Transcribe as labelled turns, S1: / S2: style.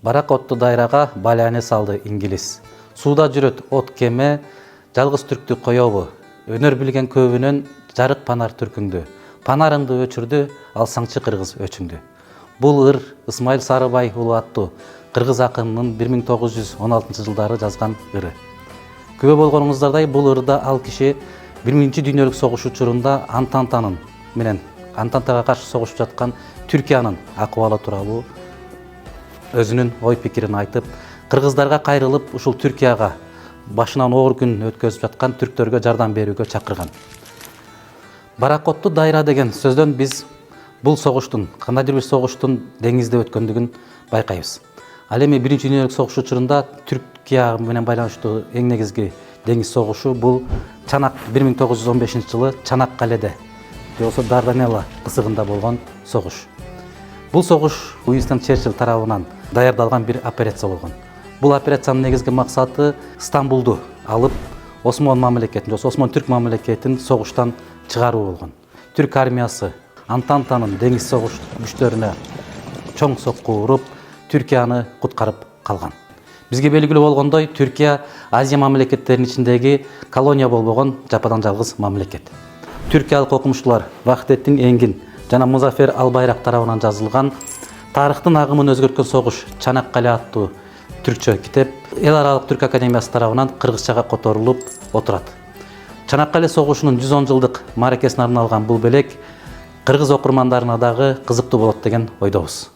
S1: Барак отту дайрага баляне салды инглиз. Сууда жүрөт от кеме, жалгыз түрктү коёбу. Өнөр билген көбүнөн жарык панар түркүңдү. Панарыңды өчүрдү, алсаңчы кыргыз өчүңдү. Бул ыр Ысмайыл Сарыбай уулу аттуу кыргыз акынынын 1916 жылдары жазган ыры. Күбө болгонуңуздардай, бул ырда ал киши 1-чи дүйнөлүк согуш учурунда Антантага каршы согушуп жаткан Түркиянын акыбалы тууралуу өзүнүн ой пикирин айтып, кыргыздарга кайрылып, ушул Түркияга башынан оор күн өткөзүп жаткан түрктөргө жардам берүүгө чакырган. Барак отту дайра деген сөздөн биз бул согуштун, кандайдыр бир согуштун деңизде өткөндүгүн байкайбыз. Ал эми 1-чи дүйнөлүк согуш учурунда Түркия менен байланыштуу эң негизги деңиз согушу бул Чанак 1915 жылы Чанак каледе, же болбосо Дарданелла кысыгында болгон согуш. Бул согуш Уинстон Черчилль тарабынан даярдалган бир операция болгон. Бул операциянын негизги максаты Стамбулду алып, Осмон мамлекетин, Осмон түрк мамлекетин согуштан чыгаруу болгон. Түрк армиясы Антантанын деңиз согуш күчтөрүнө чоң сокку уруп, Түркияны куткарып калган. Бизге белгилүү болгондой, Түркия Азия мамлекеттеринин ичиндеги колония болбогон жападан жалгыз мамлекет. Түркиялык окумуштуулар Вахидетдин Энгин жана Музафер Албайрак тарабынан жазылган «Тарыхтын агымын өзгөрткөн согуш» Чанак кале аттуу түркчө китеп Эл аралык түрк академиясы тарабынан кыргызчага которулуп отурат. Чанак кале согушунун 110 жылдык мааракесине арналган бул белек кыргыз окурмандарына дагы кызыктуу болот деген ойдобуз.